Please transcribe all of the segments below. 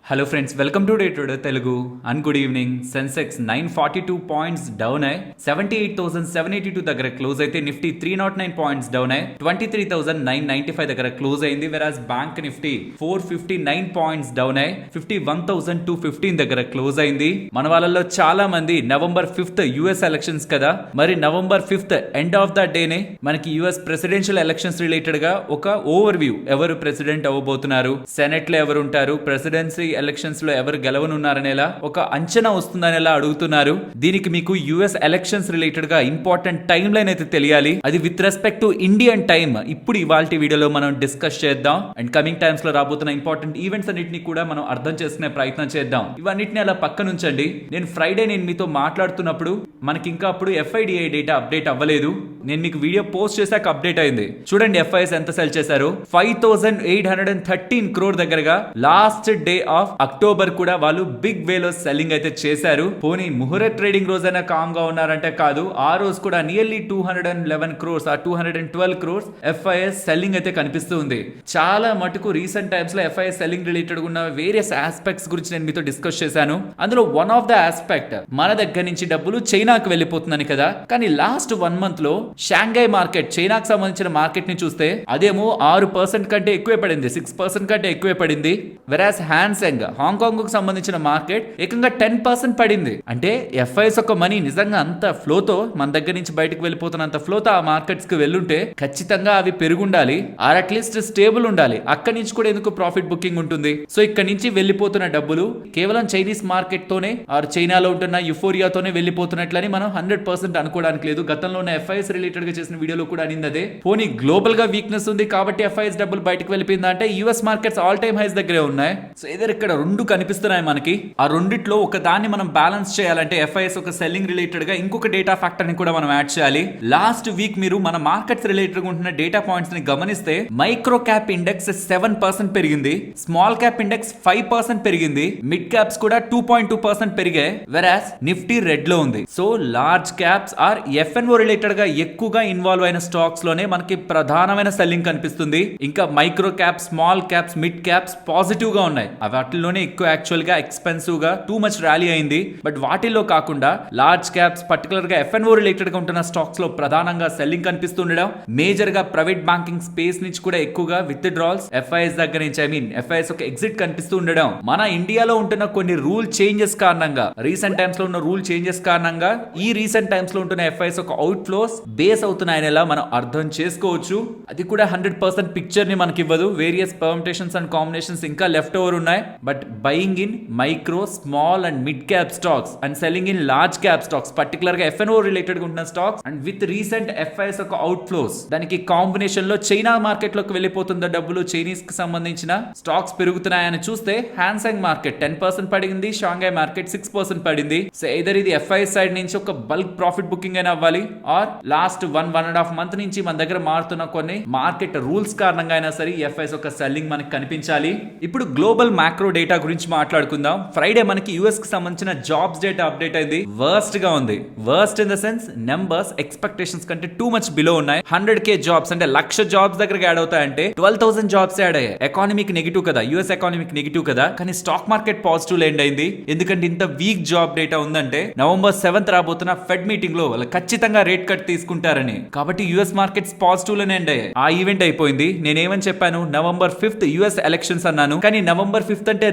Hello friends, welcome to day today Telugu and good evening. Sensex 942 points down అయ్యి 78,782 దగ్గర close అయితే, Nifty 309 points down అయ్యి 23,995 దగ్గర క్లోజ్ అయింది. వెరాజ్ బ్యాంక్ నిఫ్టీ 459 పాయింట్స్ డౌన్ అయ్యి 51,215 దగ్గర క్లోజ్ అయింది. మన వాళ్ళలో చాలా మంది నవంబర్ 5th యుఎస్ ఎలక్షన్స్ కదా, మరి November 5th end of the డేనే మనకి యుఎస్ ప్రెసిడెన్షియల్ ఎలక్షన్స్ రిలేటెడ్ గా ఒక ఓవర్ వ్యూ, ఎవరు ప్రెసిడెంట్ అవ్వబోతున్నారు, సెనెట్ లో ఎవరు ఉంటారు, ప్రెసిడెన్సీ ఎలక్షన్స్ లో ఎవరు గెలవనున్నారనేలా ఒక అంచనా వస్తుందనేలా అడుగుతున్నారు. దీనికి మీకు యుఎస్ ఎలక్షన్స్ రిలేటెడ్ గా ఇంపార్టెంట్ టైం లైన్ అయితే తెలియాలి. అది with respect to Indian time ఇప్పుడు ఇవాల్టి వీడియోలో మనం డిస్కస్ చేద్దాం. అండ్ కమింగ్ టైమ్స్ లో రాబోతున్న ఇంపార్టెంట్ ఈవెంట్స్ అన్నిటిని కూడా మనం అర్థం చేసుకునే ప్రయత్నం చేద్దాం. ఇవన్నిటిని అలా పక్కన ఉంచండి. నేను ఫ్రైడే మీతో మాట్లాడుతున్నప్పుడు మనకి ఇంకా అప్పుడు ఎఫ్ఐడిఐ డేటా అప్డేట్ అవ్వలేదు. నేను మీకు వీడియో పోస్ట్ చేశాక అప్డేట్ అయింది. చూడండి ఎఫ్ఐఎస్ ఎంత సెల్ చేశారు. 5,813 crore దగ్గరగా లాస్ట్ డే ఆఫ్ అక్టోబర్ కూడా వాళ్ళు బిగ్ వేలో సెల్లింగ్ అయితే చేశారు. పోనీ ముహూర్త ట్రేడింగ్ రోజైనా కామ్ గా ఉన్నారంటే కాదు, ఆ రోజు కూడా నియర్లీ 211 crores ఆ 212 crores ఎఫ్ఐఎస్ సెల్లింగ్ అయితే కనిపిస్తూ ఉంది. చాలా మటుకు రీసెంట్ టైమ్స్ లో ఎఫ్ఐఎస్ సెల్లింగ్ రిలేటెడ్ ఉన్న వేరియస్ ఆస్పెక్ట్స్ గురించి నేను మీతో డిస్కస్ చేశాను. అందులో వన్ ఆఫ్ ద ఆస్పెక్ట్ మన దగ్గర నుంచి డబ్బులు చైనాకు వెళ్ళిపోతుందని కదా. కానీ లాస్ట్ 1 month లో షాంఘై మార్కెట్, చైనాకు సంబంధించిన మార్కెట్ ని చూస్తే అదేమో 6% కంటే ఎక్కువే పడింది, 6% కంటే ఎక్కువే పడింది. వెరాస్ హ్యాన్సెంగ్ హాంకాంగ్ కు సంబంధించిన మార్కెట్ ఏకంగా 10% పడింది. అంటే ఎఫ్ఐఎస్ ఒక మనీ నిజంగా అంత ఫ్లోతో మన దగ్గర నుంచి బయటకు వెళ్ళిపోతున్నంత ఫ్లోతో ఆ మార్కెట్స్ కి వెళ్ళుంటే ఖచ్చితంగా అవి పెరుగుండాలి, ఆర్ అట్లీస్ట్ స్టేబుల్ ఉండాలి. అక్కడి నుంచి కూడా ఎందుకు ప్రాఫిట్ బుకింగ్ ఉంటుంది. సో ఇక్కడ నుంచి వెళ్ళిపోతున్న డబ్బులు కేవలం చైనీస్ మార్కెట్ తోనే ఆర్ చైనాలో ఉంటున్న యుఫోరియాతోనే వెళ్ళిపోతున్నట్లని మనం 100% అనుకోవడానికి లేదు. గతంలో ఉన్న ఎఫ్ఐఎస్ రిలేటెడ్ గా చేసిన వీడియోలో కూడా అనింది అదే. పోనీ గ్లోబల్ గా వీక్నెస్ ఉంది కాబట్టి ఎఫ్ఐఎస్ డబ్బులు బయటకు వెళ్ళిపోయిందా అంటే US markets all time highs దగ్గరే ఉన్నాయి. సో ఏదో ఇక్కడ రెండు కనిపిస్తున్నాయి మనకి. ఆ రెండిట్లో ఒక దాన్ని మనం బ్యాలెన్స్ చేయాలంటే ఎఫ్ఐఎస్ ఒక సెల్లింగ్ రిలేటెడ్ గా ఇంకొక డేటా ఫ్యాక్టర్ ని కూడా మనం యాడ్ చేయాలి. లాస్ట్ వీక్ మీరు మన మార్కెట్స్ రిలేటెడ్ ఉంటున్న డేటా పాయింట్స్ ని గమనిస్తే మైక్రో క్యాప్ ఇండెక్స్ 7% పెరిగింది, స్మాల్ క్యాప్ ఇండెక్స్ 5% పెరిగింది, మిడ్ క్యాప్స్ కూడా 2.2% పెరిగాయి. వెరాస్ నిఫ్టీ రెడ్ లో ఉంది. So large caps are F and O related గా ఎక్కువగా ఇన్వాల్వ్ అయిన స్టాక్స్ లోనే మనకి ప్రధానమైన సెల్లింగ్ కనిపిస్తుంది. ఇంకా micro caps, small caps, mid caps positive గా ఉన్నాయి. వాటిలోనే ఎక్కువ యాక్చువల్ గా ఎక్స్పెన్సివ్ గా టూ మచ్ ర్యాలీ అయింది. బట్ వాటిల్లో కాకుండా లార్జ్ క్యాప్స్, పర్టికులర్ గా ఎఫ్ఎన్ఓ రిలేటెడ్ గా ఉంటున్న స్టాక్స్ లో ప్రధానంగా సెల్లింగ్ కనిపిస్తుండడం, మేజర్ గా ప్రైవేట్ బ్యాంకింగ్ స్పేస్ నుంచి కూడా ఎక్కువగా విత్ డ్రాల్స్ ఎఫ్ఐఎస్ దగ్గర నుంచి ఎఫ్ఐఎస్ ఒక ఎగ్జిట్ కనిపిస్తూ ఉండడం, మన ఇండియాలో ఉంటున్న కొన్ని రూల్ చేంజెస్ కారణంగా, రీసెంట్ టైమ్స్ లో ఉన్న రూల్ చేంజెస్ కారణంగా ఈ రీసెంట్ టైమ్స్ లో ఉంటున్న ఎఫ్ఐఎస్ ఒక అవుట్ ఫ్లోస్ బేస్ అవుతున్నాయనేలా మనం అర్థం చేసుకోవచ్చు. అది కూడా 100% పిక్చర్ ని మనకి ఇవ్వదు. వేరియస్ పర్మిటేషన్స్ అండ్ కాంబినేషన్స్ ఇంకా లెఫ్ట్ ఓవర్ ఉన్నాయి. But buying in micro, small and mid cap stocks and selling in large cap stocks, particular గా ఎఫ్ఎన్ఓ రిలేటెడ్ గా ఉంటున్న stocks and with recent FIs ఒక అవుట్ ఫ్లోస్, దానికి combination లో China market లోకి వెళ్ళిపోతున్న డబ్బులు, చైనీస్ కి సంబంధించిన స్టాక్స్ పెరుగుతున్నాయని చూస్తే హ్యాన్సెంగ్ మార్కెట్ 10% పడింది, షాంఘై మార్కెట్ 6% పడింది. సో ఎయిదర్ ఇది ఎఫ్ఐఎస్ సైడ్ నుంచి ఒక బల్క్ ప్రాఫిట్ బుకింగ్ అయినా అవ్వాలి, ఆర్ లాస్ట్ 1.5 month నుంచి మన దగ్గర మారుతున్న కొన్ని మార్కెట్ రూల్స్ కారణంగా అయినా సరే ఎఫ్ఐఎస్ ఒక సెల్లింగ్ మనకి కనిపించాలి. ఇప్పుడు గ్లోబల్ మ్యాక్రో డేటా గురించి మాట్లాడుకుందాం. ఫ్రైడే మనకి యుఎస్ కి సంబంధించిన జాబ్స్ డేటా అప్డేట్ అయింది. వర్స్ట్ గా ఉంది. Worst in the sense numbers expectations కంటే టూ మచ్ బిలో ఉన్నాయి. 100K జాబ్స్ అంటే 1,00,000 జాబ్స్ దగ్గరకు యాడ్ అవుతాయంటే 12,000 జాబ్స్ యాడ్ అయ్యాయి. ఎకానమీకి నెగిటివ్ కదా, యుఎస్ ఎకానమీకి నెగిటివ్ కదా, కానీ స్టాక్ మార్కెట్ పాజిటివ్ ఎండ్ అయింది. ఎందుకంటే ఇంత వీక్ జాబ్ డేటా ఉందంటే నవంబర్ 7th రాబోతున్న ఫెడ్ మీటింగ్ లో వాళ్ళు ఖచ్చితంగా రేట్ కట్ తీసుకుంటారని. కాబట్టి యుఎస్ మార్కెట్స్ పాజిటివ్ లోనే ఎండ్ అయ్యాయి. ఆ ఈవెంట్ అయిపోయింది. నేనేమని చెప్పాను, నవంబర్ 5th యుఎస్ ఎలక్షన్స్ అన్నాను. కానీ నవంబర్ 5th అంటే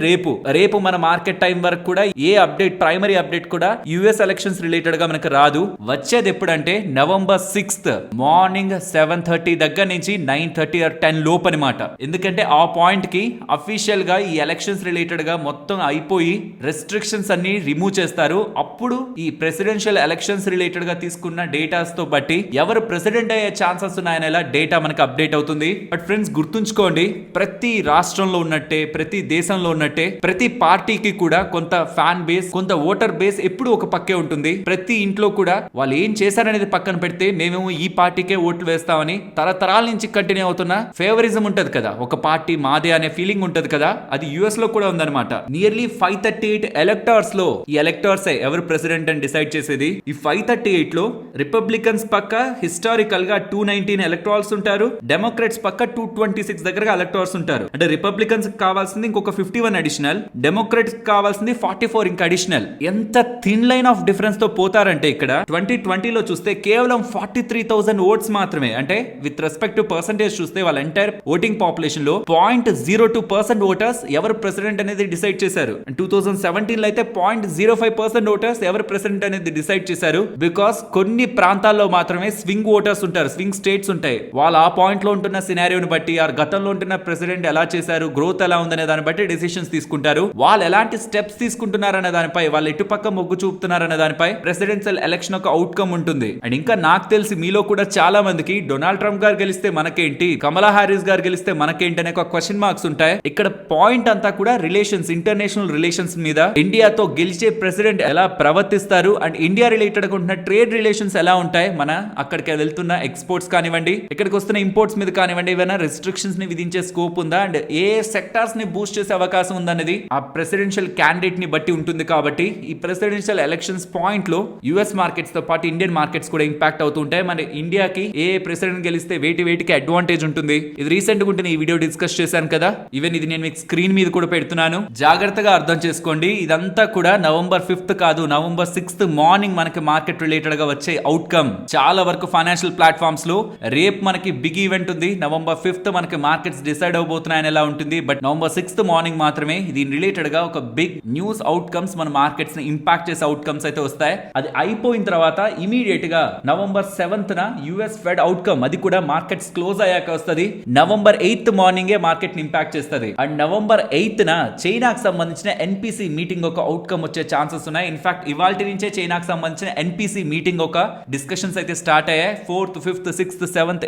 రేపు మన మార్కెట్ టైం వరకు కూడా ఏ అప్డేట్, ప్రైమరీ అప్డేట్ కూడా యుఎస్ ఎలక్షన్స్ రిలేటెడ్ గా మనకు రాదు. వచ్చేది ఎప్పుడంటే నవంబర్ 6th మార్నింగ్ 7:30 దగ్గర నుంచి 9:30 or 10 లోపు అనమాట. ఎందుకంటే ఆ పాయింట్ కి అఫీషియల్ గా ఈ ఎలక్షన్స్ రిలేటెడ్ గా మొత్తం అయిపోయి రెస్ట్రిక్షన్స్ అన్ని రిమూవ్ చేస్తారు. అప్పుడు ఈ ప్రెసిడెన్షియల్ ఎలక్షన్స్ రిలేటెడ్ గా తీసుకున్న డేటాస్ తో బట్టి ఎవరు ప్రెసిడెంట్ అయ్యే ఛాన్సెస్ ఉన్నాయనేలా డేటా మనకు అప్డేట్ అవుతుంది. బట్ ఫ్రెండ్స్ గుర్తుంచుకోండి, ప్రతి రాష్ట్రంలో ఉన్నట్టే, ప్రతి దేశంలో ఉన్నట్టే ప్రతి పార్టీకి కూడా కొంత ఫ్యాన్ బేస్, కొంత ఓటర్ బేస్ ఎప్పుడు ఒక పక్కే ఉంటుంది. ప్రతి ఇంట్లో కూడా వాళ్ళు ఏం చేశారనేది పక్కన పెడితే మేమేమో ఈ పార్టీకే ఓట్లు వేస్తామని తరతరాల నుంచి కంటిన్యూ అవుతున్న ఫేవరిజం ఉంటది కదా, ఒక పార్టీ మాదే అనే ఫీలింగ్ ఉంటది కదా, అది యుఎస్ లో కూడా ఉందన్నమాట. నియర్లీ 538 ఎలక్టర్స్ లో, ఈ ఎలక్టర్స్ ఎవరు ప్రెసిడెంట్ అని డిసైడ్ చేసేది. ఈ 538 లో రిపబ్లికన్స్ పక్క హిస్టారికల్ గా 219 ఎలక్టోరల్స్ ఉంటారు, డెమోక్రాట్స్ పక్క 226 దగ్గరగా ఎలక్టోరల్స్ ఉంటారు. అంటే రిపబ్లికన్స్ కావాల్సింది ఇంకొక 51 అడిషనల్, డెమోక్రాట్స్ కావాల్సింది 44 ఇంకా అడిషనల్. ఎంత థిన్ లైన్ ఆఫ్ డిఫరెన్స్ తో పోతారంటే ఇక్కడ 2020లో చూస్తే కేవలం 43,000 ఓట్స్ మాత్రమే. అంటే విత్ రెస్పెక్ట్ టు పర్సంటేజ్ చూస్తే వాళ్ళ ఎంటైర్ ఓటింగ్ పాపులేషన్ లో 0.02% ఓటర్స్ ఎవరు ప్రెసిడెంట్ అనేది డిసైడ్ చేశారు. 2017లో అయితే 0.05% ఓటర్స్ ఎవరు ప్రెసిడెంట్ అనేది డిసైడ్ చేశారు. బికాస్ కొన్ని ప్రాంతాల్లో మాత్రమే స్వింగ్ ఓటర్స్ ఉంటారు, స్వింగ్ స్టేట్స్ ఉంటాయి. వాళ్ళు ఆ పాయింట్ లో ఉంటున్న సినారియోని బట్టి, ఆ గతంలో ఉంటున్న ప్రెసిడెంట్ ఎలా చేశారు, గ్రోత్ ఎలా ఉందనే దాన్ని బట్టి డెసిషన్స్ తీసుకుంటారు. వాళ్ళు ఎలాంటి స్టెప్స్ తీసుకుంటున్నారనే దానిపై, వాళ్ళు ఎటుపక్క మొగ్గు చూపుతున్నారనే దానిపై ప్రెసిడెన్షియల్ ఎలక్షన్ ఒక అవుట్కమ్ ఉంటుంది. అండ్ ఇంకా నాకు తెలిసి మీలో కూడా చాలా మందికి డొనాల్డ్ ట్రంప్ గారు గెలిస్తే మనకేంటి, కమలా హారిస్ గారు గెలిస్తే మనకేంటి అనే ఒక క్వశ్చన్ మార్క్స్ ఉంటాయి. ఇక్కడ పాయింట్ అంతా కూడా రిలేషన్స్, ఇంటర్నేషనల్ రిలేషన్స్ మీద, ఇండియాతో గెలిచే ప్రెసిడెంట్ ఎలా ప్రవర్తిస్తారు అండ్ ఇండియా రిలేటెడ్ ఉన్న ట్రేడ్ రిలేషన్స్ ఎలా ఉంటాయి, మన అక్కడికి వెళ్తున్న ఎక్స్పోర్ట్స్ కానివ్వండి, ఇక్కడికి వస్తున్న ఇంపోర్ట్స్ మీద కానివ్వండి, ఏమైనా రెస్ట్రిక్షన్స్ ని విధించే స్కోప్ ఉందా అండ్ ఏ సెక్టార్స్ ని బూస్ట్ చేసే అవకాశం ఉందనేది ఆ ప్రెసిడెన్షియల్ క్యాండిడేట్ ని బట్టి ఉంటుంది. కాబట్టి ఈ ప్రెసిడెన్షియల్ ఎలక్షన్స్ పాయింట్ లో యుఎస్ మార్కెట్స్ తో పాటు ఇండియన్ మార్కెట్స్ కూడా ఇంపాక్ట్ అవుతుంటాయి. మన ఇండియాకి ఏ ప్రెసిడెంట్ గెలిస్తే వేటికి అడ్వాంటేజ్ ఉంటుంది, ఇది రీసెంట్ గా ఉంటుంది ఈ వీడియో డిస్కస్ చేశాను కదా. ఈవెన్ ఇది నేను మీకు స్క్రీన్ మీద కూడా పెడుతున్నాను, జాగ్రత్తగా అర్థం చేసుకోండి. ఇదంతా కూడా November 5th కాదు, November 6th మార్నింగ్ మనకి మార్కెట్ రిలేటెడ్ గా వచ్చే అవుట్కమ్. చాలా వరకు ఫైనాన్షియల్ ప్లాట్ఫామ్స్ లో రేపు మనకి బిగ్ ఈవెంట్ ఉంది. November 5th మనకి మార్కెట్స్ డిసైడ్ అవబోతున్నాయని ఎలా ఉంటుంది, బట్ November 6th మార్నింగ్ మాత్రమే దీని రిలేటెడ్ గా ఒక బిగ్ న్యూస్ అవుట్కమ్స్ మన మార్కెట్స్ ని ఇంపాక్ట్ చేసే అవుట్కమ్స్ అయితే వస్తాయి. అది అయిపోయిన తర్వాత ఇమీడియట్ గా November 7th US fed outcome, అది కూడా మార్కెట్స్ క్లోజ్ అయ్యాక వస్తుంది. November 8th మార్నింగే మార్కెట్ ని ఇంపాక్ట్ చేస్తుంది. అండ్ November 8th చైనాకి సంబంధించిన ఎన్పిసి మీటింగ్ ఒక అవుట్కమ్ వచ్చే ఛాన్సెస్ ఉన్నాయి. ఇన్ఫాక్ట్ ఇవాల్టి నుంచే చైనాకి సంబంధించిన ఎన్పిసి మీటింగ్ ఒక డిస్కషన్స్ అయితే స్టార్ట్ అయ్యాయి. 4th, 5th, 6th, 7th,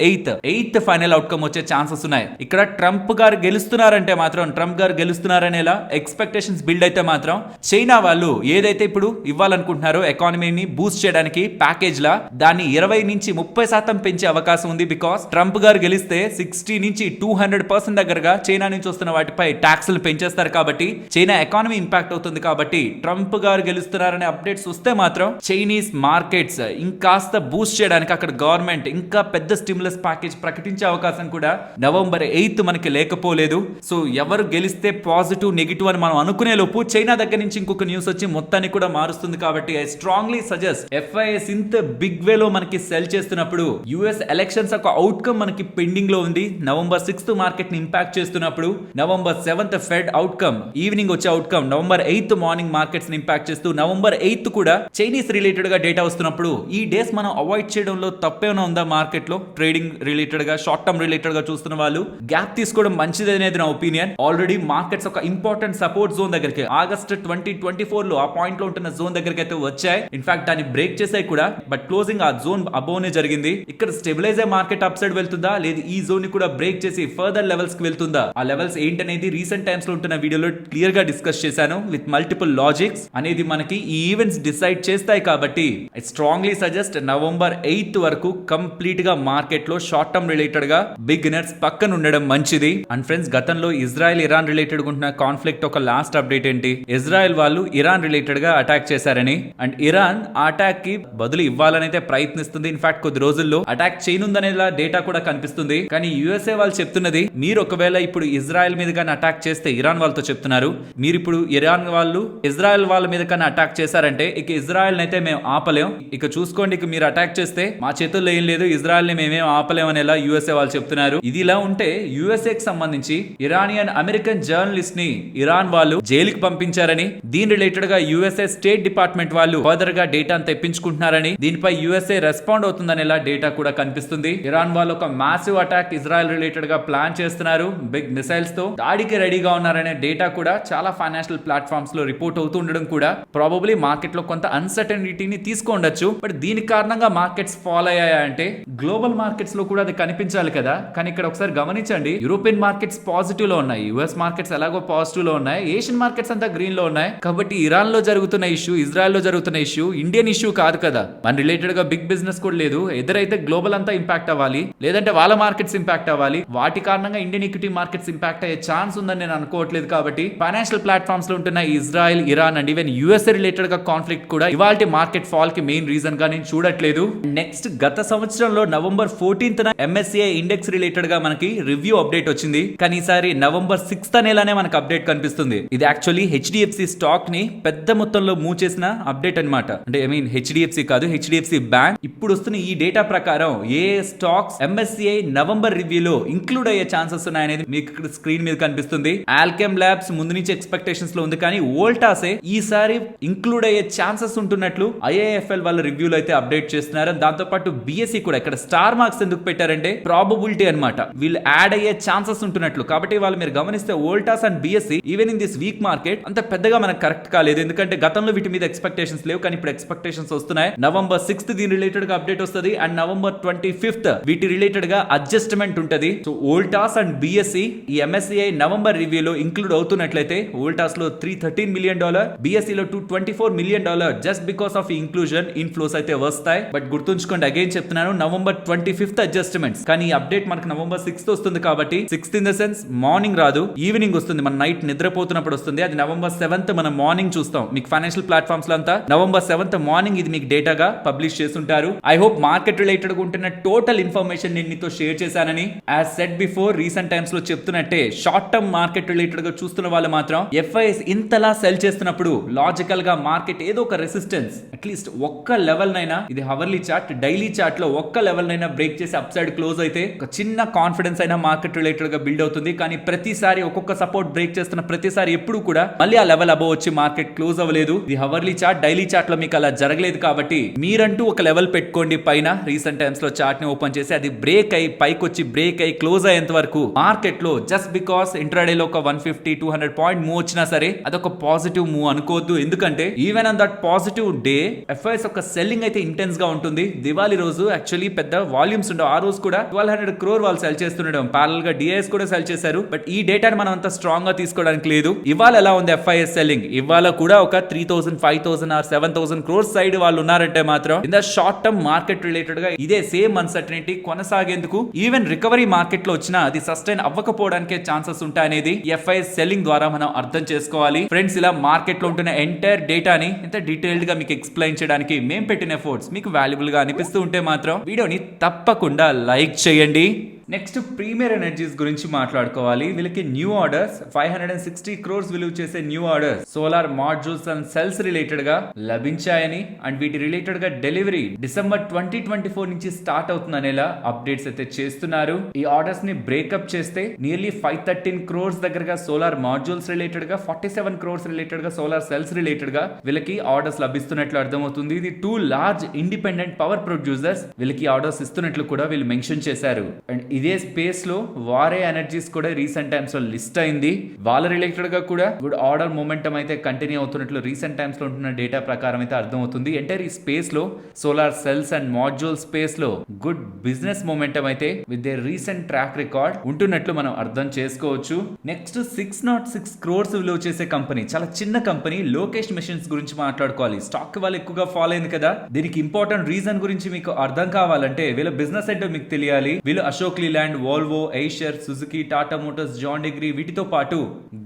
8th final outcome వచ్చే ఛాన్సెస్ ఉన్నాయి. ఇక్కడ ట్రంప్ గారు గెలుస్తున్నారంటే మాత్రం, ట్రంప్ గారు గెలుస్తున్నారనేలా ఎక్స్పెక్టేషన్స్ బిల్డ్ అయితే మాత్రం చైనా వాళ్ళు ఏదైతే ఇప్పుడు ఇవ్వాలనుకుంటున్నారో ఎకానమీని బూస్ట్ చేయడానికి ప్యాకేజ్ లా, దాన్ని 20 నుంచి 30% పెంచే అవకాశం ఉంది. బికాస్ ట్రంప్ గారు గెలిస్తే 60 నుంచి 200% దగ్గరగా చైనా నుంచి వస్తున్న వాటిపై ట్యాక్స్లు పెంచేస్తారు. కాబట్టి చైనా ఎకానమీ ఇంపాక్ట్ అవుతుంది. కాబట్టి ట్రంప్ గారు గెలుస్తున్నారనే అప్డేట్స్ వస్తే మాత్రం చైనీస్ మార్కెట్స్ ఇంకాస్త బూస్ట్ చేయడానికి అక్కడ గవర్నమెంట్ ఇంకా పెద్ద స్టిమ్యులస్ ప్యాకేజ్ ప్రకటించే అవకాశం కూడా November 8th మనకి లేకపోలేదు. సో ఎవరు గెలిస్తే పాజిటివ్ నెగిటివ్ అని మనం అనుకునే లోపు చైనా దగ్గర నుంచి ఇంకొక న్యూస్ వచ్చి మొత్తాన్ని కూడా మారుస్తుంది. కాబట్టి ఐ స్ట్రాంగ్లీ సజెస్ట్ FIS ఇంత బిగ్ వేలో మనకి సెల్ చేస్తున్నప్పుడు, యుఎస్ ఎలక్షన్స్ ఒక అవుట్కమ్ మనకి పెండింగ్ లో ఉంది. November 6th మార్కెట్ ని ఇంపాక్ట్ చేస్తున్నప్పుడు, November 7th Fed outcome evening వచ్చే outcome, November 8th morning markets ని ఇంపాక్ట్ చేస్తూ, November 8th కూడా చైనీస్ రిలేటెడ్ గా డేటా వస్తున్నప్పుడు ఈ డేస్ మనం అవాయిడ్ చేయడంలో తప్పేమైనా ఉందా? మార్కెట్ లో ట్రేడింగ్ రిలేటెడ్ గా, షార్ట్ టర్మ్ రిలేటెడ్ గా చూస్తున్న వాళ్ళు గ్యాప్ తీసుకోవడం మంచిది అనేది నా ఒపీనియన్. ఆల్రెడీ మార్కెట్స్ ఒక ఇంపార్టెంట్ సపోర్ట్ జోన్ దగ్గరికి ఆగస్ట్ 2024 లో ఆ పాయింట్ లో ఉంటున్న జోన్ దగ్గరికి అయితే వచ్చాయి. ఇన్ఫాక్ట్ దాన్ని బ్రేక్ చేసాయి కూడా, బట్ క్లోజింగ్ ఆ జోన్ అబోనే జరిగింది. ఇక్కడ స్టెబిలైజ్ అయ్యే మార్కెట్ అప్ సైడ్ వెళ్తుందా, లేదు ఈ జోన్ ని కూడా బ్రేక్ చేసి ఫర్దర్ లెవెల్స్ కి వెళ్తుందా? ఆ లెవెల్స్ ఏంటనేది రీసెంట్ టైమ్స్ లో ఉంటున్న వీడియోలో క్లియర్ గా డిస్కస్ చేశాను విత్ మల్టిపుల్ లాజిక్స్. అనేది మనకి ఈ ఈవెంట్స్ డిసైడ్ చేస్తాయి. కాబట్టి I strongly suggest November 8th వరకు కంప్లీట్ గా మార్కెట్ లో షార్ట్ టర్మ్ రిలేటెడ్ గా బిగినర్స్ పక్కన ఉండడం మంచిది. అండ్ ఫ్రెండ్స్, గతంలో ఇజ్రాయెల్ ఇరాన్ రిలేటెడ్ ఉంటున్న కాన్ఫ్లిక్ట్ ఒక లాస్ట్ అప్డేట్ ఏంటి, ఇజ్రాయెల్ వాళ్ళు ఇరాన్ రిలేటెడ్ గా అటాక్ చేశారని, అండ్ ఇరాన్ ఆ అటాక్ కి బదులు ఇవ్వాలని అయితే ప్రయత్నిస్తుంది. ఇన్ఫాక్ట్ కొద్ది రోజుల్లో అటాక్ చేయనుందనేలా డేటా కూడా కనిపిస్తుంది. కానీ యుఎస్ఏ వాళ్ళు చెప్తున్నది, మీరు ఒకవేళ ఇప్పుడు ఇజ్రాయెల్ మీద కానీ అటాక్ చేస్తే, ఇరాన్ వాళ్ళతో చెప్తున్నారు, మీరు ఇప్పుడు ఇరాన్ వాళ్ళు ఇజ్రాయెల్ వాళ్ళ మీద కానీ అటాక్ చేశారంటే ఇక ఇజ్రాయెల్ అయితే మేము ఆపలేం, ఇక చూసుకోండి, ఇక మీరు అటాక్ చేస్తే మా చేతుల్లో ఏం లేదు, ఇజ్రాయెల్ ని మేమేం ఆపలేం అనేలా యుఎస్ఏ వాళ్ళు చెప్తున్నారు. ఇది ఇలా ఉంటే యుఎస్ఏ కి సంబంధించి ఇరానియన్ అమెరికన్ జర్నలిస్ట్ ని ఇరాన్ వాళ్ళు జైలుకి పంపించారని, దీని రిలేటెడ్ గా యుఎస్ఏ స్టేట్ డిపార్ట్మెంట్ వాళ్ళు ఫర్దర్ గా డేటాను తెప్పించుకుంటున్నారని, దీనిపై యుఎస్ఏ రెస్పాండ్ అవుతుందనేలా డేటా కూడా కనిపిస్తుంది. ఇరాన్ వాళ్ళు ఒక మ్యాసివ్ అటాక్ ఇజ్రాయెల్ రిలేటెడ్ గా ప్లాన్ చేస్తున్నారు, బిగ్ మిసైల్స్ తో దాడికి రెడీగా ఉన్నారనే డేటా కూడా చాలా ఫైనాన్షియల్ ప్లాట్ఫామ్స్ లో రిపోర్ట్ అవుతూ ఉండడం కూడా ప్రాబబ్లీ మార్కెట్ లో కొంత అన్సర్టనిటీని తీసుకోండొచ్చు. బట్ దీని కారణంగా మార్కెట్స్ ఫాల్ అయ్యాయా అంటే గ్లోబల్ మార్కెట్స్ లో కూడా అది కనిపించాలి కదా. కానీ ఇక్కడ ఒకసారి గమనించండి, యూరోపియన్ మార్కెట్స్ పాజిటివ్ లో ఉన్నాయి, యుఎస్ మార్కెట్స్ ఎలాగో పాజిటివ్ లో ఉన్నాయి, ఏషియన్ మార్కెట్స్ అంతా గ్రీన్ లో ఉన్నాయి. కాబట్టి ఇరాన్ లో జరుగుతున్న ఇష్యూ, ఇజ్రాయెల్ లో జరుగుతున్న ఇష్యూ ఇండియన్ ఇష్యూ కాదు కదా. మన రిలేటెడ్ గా బిగ్ బిజినెస్ కూడా లేదు. ఎదురైతే గ్లోబల్ అంతా ఇంపాక్ట్ అవ్వాలి, లేదంటే వాళ్ళ మార్కెట్స్ ఇంపాక్ట్ అవ్వాలి. వాటి కారణంగా ఇండియన్ ఈక్విటీ మార్కెట్స్ ఇంపాక్ట్ అయ్యే ఛాన్స్ ఉందని నేను అనుకోవట్లేదు. కాబట్టి ఫైనాన్షియల్ ప్లాట్ఫామ్స్ లో ఉంటున్న Israel, Iran and even USA related గా కాన్ఫ్లిక్ట్ కూడా ఇవాల్టి మార్కెట్ ఫాల్ కి మెయిన్ రీజన్ గా నేను చూడట్లేదు. నెక్స్ట్ గత సంవత్సరంలో November 14th MSCI index related గా మనకి రివ్యూ అప్డేట్ వచ్చింది. కానీ ఈసారి నవంబర్ 6th అనేలానే మనకు అప్డేట్ కనిపిస్తుంది. ఇది యాక్చువల్లీ హెచ్డిఎఫ్సి స్టాక్ ని పెద్ద మొత్తంలో మూవ్ చేసిన అప్డేట్ అన్నమాట. అంటే ఐ మీన్ హెచ్డిఎఫ్సి కాదు, హెచ్డిఎఫ్సి బ్యాంక్. ఇప్పుడు వస్తున్న ఈ డేటా ప్రకారం ఏ స్టాక్స్ MSCI నవంబర్ రివ్యూలో ఇంక్లూడ్ అయ్యే ఛాన్సెస్ ఉన్నాయనేది మీకు ఇక్కడ స్క్రీన్ మీద కనిపిస్తుంది. ఆల్కెమ్ ల్యాబ్స్ ముందు నుంచి ఎక్స్పెక్టేషన్స్ లో ఉంది, కానీ వోల్టాసే ఈసారి ఇంక్లూడ్ అయ్యే ఛాన్సెస్ ఉంటున్నట్లు IIFL వాళ్ళ రివ్యూలో అయితే అప్డేట్ చేస్తున్నారు. దాంతో పాటు BSE కూడా ఇక్కడ స్టార్ మార్క్స్ ఎందుకు పెట్టారంటే ప్రాబబిలిటీ అన్నమాట, వీళ్ళు యాడ్ అయ్యే ఛాన్సెస్ ఉంటున్నట్లు. కాబట్టి వాళ్ళు మీరు గమనిస్తే Voltas and BSE even in this week market అంత పెద్దగా మనకు కరెక్ట్ కాలేదు, ఎందుకంటే గతంలో వీటి మీద ఎక్స్పెక్టేషన్స్ లేవు, కానీ ఇప్పుడు ఎక్స్పెక్టేషన్స్ వస్తున్నాయి. నవంబర్ 6th దీని రిలేటెడ్ గా అప్డేట్ వస్తుంది, అండ్ నవంబర్ 25th వీటి రిలేటెడ్ గా అడ్జస్ట్మెంట్ ఉంటది. సో వోల్టాస్ అండ్ BSE ఈ MSCI నవంబర్ రివ్యూలో ఇంక్లూడ్ అవుతున్నట్లయితే వోల్టాస్ లో $313 million, BSE లో $224 million just because of inclusion inflows అయితే వస్తాయి. బట్ గుర్తుంచుకోండి, అగైన్ చెప్తున్నాను, నవంబర్ 25th అడ్జస్ట్మెంట్స్. కానీ ఈ అప్డేట్ మనకు నవంబర్ 6th వస్తుంది, కాబట్టి 6th in the sense morning రాదు, ఈవినింగ్ వస్తుంది, మన నైట్ నిద్రపోతున్నప్పుడు వస్తుంది. అది నవంబర్ 7th మనం మార్నింగ్ చూస్తాం. మీకు ఫైనాన్షియల్ ప్లాట్ఫామ్స్ లో అంతా నవంబర్ 7th మార్నింగ్ ఇది మీకు డేటాగా పబ్లిష్ చేస్తుంటారు. ఐ హోప్ మార్కెట్ రిలేటెడ్ గా ఉంటున్న టోటల్ ఇన్ఫర్మేషన్ నేను మీతో షేర్ చేశానని. As said before, recent times లో చెప్తున్నట్టే షార్ట్ టర్మ్ మార్కెట్ రిలేటెడ్ గా చూస్తున్న వాళ్ళు మాత్రం FIS ఇంతలా సెల్ చేస్తున్నప్పుడు లాజికల్ గా మార్కెట్ ఏదో ఒక రెసిస్టెన్స్ అట్లీస్ట్ ఒక్క లెవెల్ నైనా, ఇది హవర్లీ చార్ట్, డైలీ చార్ట్ లో ఒక్క లెవెల్ నైనా బ్రేక్ చేసి అప్ సైడ్ క్లోజ్ అయితే ఒక చిన్న కాన్ఫిడెన్స్ అయినా మార్కెట్ రిలేటెడ్ గా బిల్డ్ అవుతుంది. కానీ ప్రతిసారి ఒక్కొక్క సపోర్ట్ బ్రేక్ చేస్తున్న ప్రతిసారి ఎప్పుడు కూడా మళ్ళీ ఆ లెవెల్ అబవ్ వచ్చి మార్కెట్ క్లోజ్ అవ్వలేదు. ఇది హవర్లీ చార్ట్, డైలీ చార్ట్ లో మీకు అలా జరగలేదు. కాబట్టి మీరంటూ ఒక లెవెల్ పెట్టుకోండి పైన. రీసెంట్ టైమ్స్ లో చార్ట్ ని ఓపెన్ చేసి అది బ్రేక్ అయి పైకి వచ్చి బ్రేక్ అయి క్లోజ్ అయ్యేంత వరకు మార్కెట్ లో జస్ట్ బికాస్ ఇంట్రాడే లో ఒక 150-200 పాయింట్ మూవ్ వచ్చినా సరే అదొక పాజిటివ్ మూవ్ అనుకోవద్దు. ఎందుకంటే even on that positive day FIS ఒక సెల్లింగ్ అయితే ఇంటెన్స్ గా ఉంటుంది. దివాళీ రోజు యాక్చువల్లీ పెద్ద వాల్యూమ్స్ ఉండవు. ఆ రోజు కూడా 1200 crore వాళ్ళు సెల్ చేస్తుండడం, ప్యారల్ గా DIS కూడా సెల్ చేశారు. బట్ ఈ డేటాను మనం అంత స్ట్రాంగ్ గా తీసుకోవడానికి లేదు. ఇవాళ ఎలా ఉంది FIS సెల్లింగ్? ఇవాళ కూడా ఒక 3000, 5000 ఆర్ 7000 crores సైడ్ వాళ్ళు ఉన్నారంటే మాత్రం in the short term market related గా ఇదే సేమ్ అన్సర్టనిటీ కొనసాగేందుకు, ఈవెన్ రికవరీ మార్కెట్ లో వచ్చినా అది సస్టైన్ అవ్వకపోవడానికే ఛాన్సెస్ ఉంటాయనేది FIS సెల్లింగ్ ద్వారా మనం అర్థం చేసుకోవాలి. ఫ్రెండ్స్, ఇలా మార్కెట్ లో ఉంటున్న ఎంటైర్ డేటాని ఇంత డీటెయిల్డ్ గా మీకు ఎక్స్ప్లెయిన్ చేయడానికి మేము పెట్టిన ఎఫర్ట్స్ మీకు వాల్యుబుల్ గా అనిపిస్తూ ఉంటే మాత్రం వీడియోని తప్పకుండా లైక్ చేయండి. నెక్స్ట్ ప్రీమియర్ ఎనర్జీస్ గురించి మాట్లాడుకోవాలి. వీళ్ళకి న్యూ ఆర్డర్స్ 560 crores విలువ చేసే new orders solar modules and cells related గా లభించాయని, అండ్ వీటి రిలేటెడ్ గా డెలివరీ డిసెంబర్ 2024 నుంచి స్టార్ట్ అవుతుందనేలా అప్డేట్స్ అయితే చేస్తున్నారు. ఈ ఆర్డర్స్ ని బ్రేకప్ చేస్తే నియర్లీ 513 crores దగ్గరగా సోలార్ మాడ్యూల్స్ రిలేటెడ్ గా, 47 crores రిలేటెడ్ గా సోలార్ సెల్స్ రిలేటెడ్ గా వీళ్ళకి ఆర్డర్స్ లభిస్తున్నట్లు అర్థమవుతుంది. ఇది 2 లార్జ్ ఇండిపెండెంట్ పవర్ ప్రొడ్యూసర్స్ వీళ్ళకి ఆర్డర్స్ ఇస్తున్నట్లు కూడా వీళ్ళు మెన్షన్ చేశారు. అండ్ ఇదే స్పేస్ లో వారే ఎనర్జీస్ కూడా రీసెంట్ టైమ్స్ లో లిస్ట్ అయింది. వాళ్ళ రిలేటెడ్ గా కూడా గుడ్ ఆర్డర్ మొమెంటం అయితే కంటిన్యూ అవుతున్నట్లు రీసెంట్ టైమ్స్ లో ఉంటున్న డేటా ప్రకారం అయితే అర్థమవుతుంది. ఎంటైర్ ఈ స్పేస్ లో solar cells and module space లో గుడ్ బిజినెస్ మొమెంటం అయితే with the recent track record ఉంటున్నట్లు మనం అర్థం చేసుకోవచ్చు. నెక్స్ట్ 606 crores విలువ చేసే కంపెనీ, చాలా చిన్న కంపెనీ, లోకేష్ మెషిన్స్ గురించి మాట్లాడుకోవాలి. స్టాక్ వాళ్ళు ఎక్కువగా ఫాలో అయింది కదా, దీనికి ఇంపార్టెంట్ రీజన్ గురించి మీకు అర్థం కావాలంటే వీళ్ళ బిజినెస్ ఏంటో మీకు తెలియాలి. వీళ్ళు Ashok Leyland, Volvo, Eicher, Suzuki, Tata Motors, John Deere వీటితో పాటు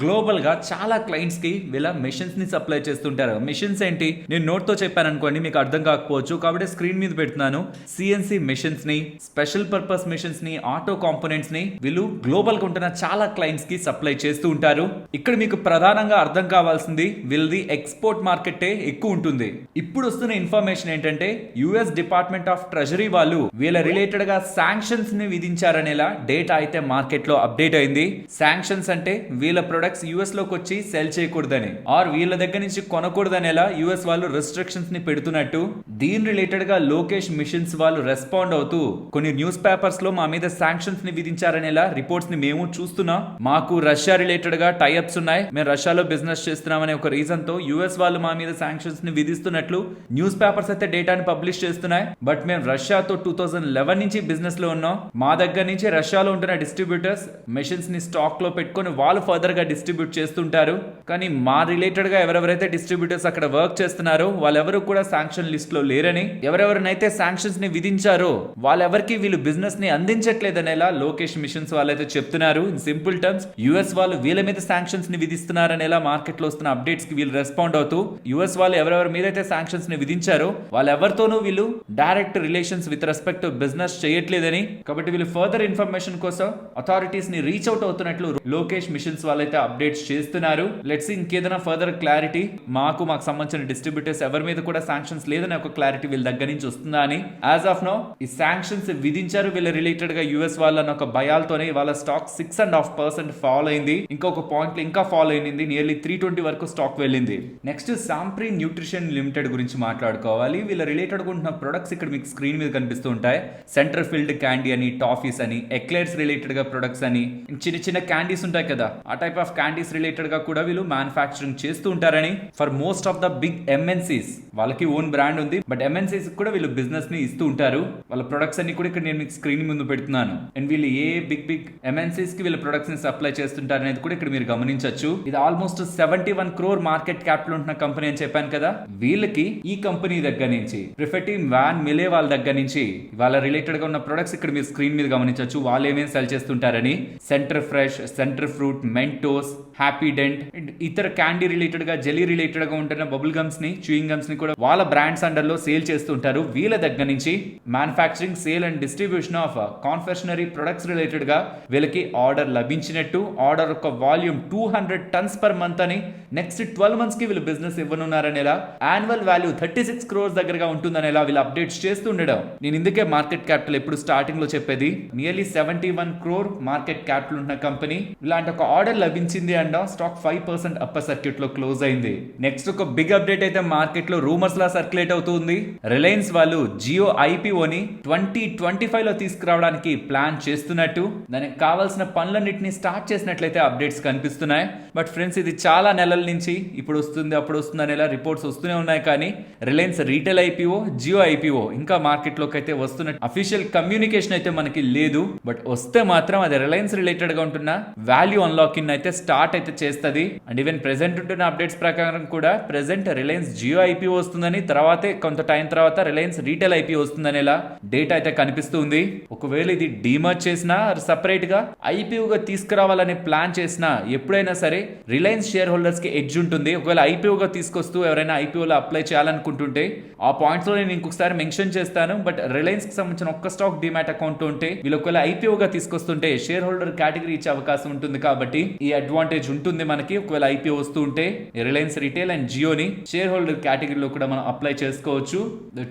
గ్లోబల్ గా చాలా క్లయింట్స్ కి వీళ్ళ మెషిన్స్ ని సప్లై చేస్తుంటారు. మెషిన్స్ ఏంటి నేను నోట్ తో చెప్పాను అనుకోండి, మీకు అర్థం కాకపోవచ్చు, కాబట్టి స్క్రీన్ మీద పెడుతున్నాను. CNC మెషిన్స్ ని, స్పెషల్ పర్పస్ మెషిన్స్ ని, ఆటో కాంపోనెంట్స్ ని వీళ్ళు గ్లోబల్ గా ఉంటున్న చాలా క్లయింట్స్ కి సప్లై చేస్తూ ఉంటారు. ఇక్కడ మీకు ప్రధానంగా అర్థం కావాల్సింది వీళ్ళది ఎక్స్పోర్ట్ మార్కెటే ఎక్కువ ఉంటుంది. ఇప్పుడు వస్తున్న ఇన్ఫర్మేషన్ ఏంటంటే US డిపార్ట్మెంట్ ఆఫ్ ట్రెజరీ వాళ్ళు వీళ్ళ రిలేటెడ్ గా శాంక్షన్స్ ని విధించారనేలా డేటా అయితే మార్కెట్ లో అప్డేట్ అయింది. శాంక్షన్స్ అంటే వీళ్ళ ప్రొడక్ట్స్ US లోకి వచ్చి సెల్ చేయకూడదని, ఆర్ వీళ్ళ దగ్గర నుంచి కొనకూడదనేలా US వాళ్ళు రెస్ట్రిక్షన్స్ ని పెడుతున్నట్టు దీని రిలేటెడ్ గా లోకేష్ మిషన్స్ వాళ్ళు రెస్పాండ్ అవుతూ కొన్ని న్యూస్ పేపర్స్ లో మా మీద శాంక్షన్స్ ని విధించారనేలా రిపోర్ట్స్ ని మేము చూస్తున్నాం. మాకు రష్యా రిలేటెడ్ గా టైఅప్స్ ఉన్నాయి, మేము రష్యాలో బిజినెస్ చేస్తున్నామనే ఒక రీజన్ తో US వాళ్ళు మా మీద శాంక్షన్స్ ని విధిస్తున్నట్లు న్యూస్ పేపర్స్ అయితే డేటాని పబ్లిష్ చేస్తున్నాయి. బట్ మేము రష్యాతో 2011 నుంచి బిజినెస్ లో ఉన్నాం. మా దగ్గర దగ్గర నుంచి రష్యాలో ఉంటున్న డిస్ట్రిబ్యూటర్స్ మెషిన్స్ ని స్టాక్ లో పెట్టుకొని వాళ్ళు ఫర్దర్ గా డిస్ట్రిబ్యూట్ చేస్తుంటారు. కానీ మా రిలేటెడ్ గా ఎవరెవరైతే డిస్ట్రిబ్యూటర్స్ అక్కడ వర్క్ చేస్తున్నారో వాళ్ళెవరు కూడా శాంక్షన్ లిస్ట్ లో లేరని, ఎవరెవరినైతే శాంక్షన్స్ ని విధించారో వాళ్ళెవరికి వీళ్ళు బిజినెస్ ని అందించట్లేదనేలా లోకేష్ మిషన్స్ వాళ్ళైతే చెప్తున్నారు. ఇన్ సింపుల్ టర్మ్స్ యుఎస్ వాళ్ళు వీళ్ళ మీద శాంక్షన్స్ ని విధిస్తున్నారనేలా మార్కెట్ లో వస్తున్న అప్డేట్స్ కి వీళ్ళు రెస్పాండ్ అవుతూ యుఎస్ వాళ్ళు ఎవరెవరి మీదైతే శాంక్షన్స్ ని విధించారో వాళ్ళెవరితోనూ వీళ్ళు direct relations with respect to business చేయట్లేదని, కాబట్టి వీళ్ళు ఫర్దర్ ఇన్ఫర్మేషన్ కోసం అథారిటీస్ ని రీచ్ అవుట్ అవుతున్నట్లు లోకేష్ మిషన్స్ వాళ్ళైతే అప్డేట్స్ చేస్తున్నారు. లెట్స్ ఇంకేదైనా ఫర్దర్ క్లారిటీ మాకు సంబంధించిన డిస్ట్రిబ్యూటర్స్ ఎవరి మీద కూడా శాంక్షన్స్ లేదని ఒక క్లారిటీ వీళ్ళ దగ్గర నుంచి వస్తుందా అని. యాజ్ ఆఫ్ నో ఈ శాంక్షన్స్ విధించారు వీళ్ళ రిలేటెడ్ గా యుఎస్ వాళ్ళని ఒక భయాలతోనే వాళ్ళ స్టాక్ 6.5% ఫాల్ అయింది. ఇంకొక పాయింట్ ఇంకా ఫాల్ అయింది, నియర్లీ 320 వరకు స్టాక్ వెళ్ళింది. నెక్స్ట్ సాంప్రీ న్యూట్రిషన్ లిమిటెడ్ గురించి మాట్లాడుకోవాలి. వీళ్ళ రిలేటెడ్ ఉంటున్న ప్రొడక్ట్స్ ఇక్కడ మీకు స్క్రీన్ మీద కనిపిస్తూ ఉంటాయి. సెంటర్ ఫిల్డ్ క్యాండీ అని, టాఫీస్ అని, ఎక్లైర్స్ రిలేటెడ్ గా ప్రొడక్ట్స్ అని, చిన్న చిన్న క్యాండీస్ ఉంటాయి కదా, ఆ టైప్ ఆఫ్ క్యాండీస్ రిలేటెడ్ గా కూడా వీళ్ళు మ్యానుఫ్యాక్చరింగ్ చేస్తూ ఉంటారని. For most of the big MNCs వాళ్ళకి ఓన్ బ్రాండ్ ఉంది, బట్ ఎంఎన్సీస్ కూడా వీళ్ళు బిజినెస్ ని ఇస్తూ ఉంటారు. వాళ్ళ ప్రొడక్ట్స్ అన్ని కూడా ఇక్కడ నేను మీకు స్క్రీన్ ముందు పెడుతున్నాను. అండ్ వీళ్ళు ఏ బిగ్ ఎంఎన్సీస్ కి వీళ్ళ ప్రొడక్ట్స్ ని సప్లై చేస్తుంటారు అనేది కూడా ఇక్కడ మీరు గమనించవచ్చు. ఇది ఆల్మోస్ట్ 71 crore మార్కెట్ క్యాపిటల్ ఉంటున్న కంపెనీ అని చెప్పాను కదా. వీళ్ళకి ఈ కంపెనీ దగ్గర నుంచి ప్రిఫెటిమ్ వాన్ మిలే వాళ్ళ దగ్గర నుంచి వాళ్ళ రిలేటెడ్ గా ఉన్న ప్రొడక్ట్స్ ఇక్కడ మీరు స్క్రీన్ మీద గమనించవచ్చు. వాళ్ళు ఏమేమి సెల్ చేస్తుంటారని. Centre fresh, centre fruit, Mentos, Happydent, ఇతర క్యాండీ రిలేటెడ్ గా, జెలీ రిలేటెడ్ గా ఉంటున్న బబుల్ గమ్స్ ని, చూయింగ్ గమ్స్ ని కూడా వాళ్ళ బ్రాండ్స్ అండర్ లో సేల్ చేస్తుంటారు. వీళ్ళ దగ్గర నుంచి manufacturing, sale and distribution of కాన్ఫెక్షనరీ products related గా వీళ్ళకి ఆర్డర్ లభించినట్టు, ఆర్డర్ ఒక వాల్యూమ్ 200 tons per month అని, నెక్స్ట్ 12 months కి వీళ్ళు బిజినెస్ ఇవ్వనున్నారనేలా, యాన్యువల్ వాల్యూ 36 crores దగ్గరగా ఉంటుందనేలా వీళ్ళు అప్డేట్స్ చేస్తుండడం. నేను ఇందుకే మార్కెట్ క్యాపిటల్ ఎప్పుడు స్టార్టింగ్ లో చెప్పేది, నియర్లీ 71 crore మార్కెట్ క్యాపిటల్ ఉన్న కంపెనీ ఇలాంటి ఒక ఆర్డర్ లభించింది అండ్ స్టాక్ 5% అప్పర్ సర్క్యూట్ లో క్లోజ్ అయింది. నెక్స్ట్ ఒక బిగ్ అప్డేట్ అయితే మార్కెట్ లో రూమర్స్ లా సర్క్యులేట్ అవుతుంది. రిలయన్స్ వాళ్ళు జియో ఐపీఓని 2025 లో తీసుకురావడానికి ప్లాన్ చేస్తున్నట్టు, దానికి కావాల్సిన పనులన్నింటినీ స్టార్ట్ చేసినట్లయితే అప్డేట్స్ కనిపిస్తున్నాయి. బట్ ఫ్రెండ్స్ ఇది చాలా నెలల నుంచి ఇప్పుడు వస్తుంది అప్పుడు వస్తుంది అనేలా రిపోర్ట్స్ వస్తూనే ఉన్నాయి. కానీ Reliance Retail IPO, Jio IPO ఇంకా మార్కెట్ లోకి అయితే వస్తున్న అఫీషియల్ కమ్యూనికేషన్ అయితే మనకి లేదు. బట్ వస్తే మాత్రం అది రిలయన్స్ రిలేటెడ్ గా ఉంటున్న వాల్యూ అన్లాకింగ్ అయితే స్టార్ట్ అయితే చేస్తుంది. అండ్ ఈవెన్ ప్రెసెంట్ ఉంటున్న అప్డేట్స్ ప్రకారం కూడా ప్రెసెంట్ రిలయన్స్ జియో ఐపీఓ వస్తుందని, తర్వాతే కొంత టైం తర్వాత రిలయన్స్ రీటైల్ ఐపీఓ వస్తుందనేలా డేటా అయితే కనిపిస్తుంది. ఒకవేళ ఇది డీమర్జ్ చేసినా సపరేట్ గా ఐపీఓగా తీసుకురావాలనే ప్లాన్ చేసినా ఎప్పుడైనా సరే రిలయన్స్ షేర్ హోల్డర్స్ కి ఎడ్జ్ ఉంటుంది. ఒకవేళ ఐపీఓగా తీసుకొస్తూ ఎవరైనా ఐపీఓలో అప్లై చేయాలనుకుంటుంటే ఆ పాయింట్స్ లో నేను ఇంకొకసారి మెన్షన్ చేస్తాను. బట్ రిలయన్స్ కి సంబంధించిన ఒక్క స్టాక్ డిమాట్ అకౌంట్ ఉంటే వీళ్ళు ఒకవేళ ఐపీఓగా తీసుకొస్తుంటే షేర్ హోల్డర్ కేటగిరీ ఇచ్చే అవకాశం ఉంటుంది. కాబట్టి ఈ అడ్వాంటేజ్ ఉంటుంది మనకి. ఒకవేళ ఐపీఓ వస్తూ ఉంటే Reliance retail and Gionee share holder కేటగిరీలో కూడా మనం అప్లై చేసుకోవచ్చు.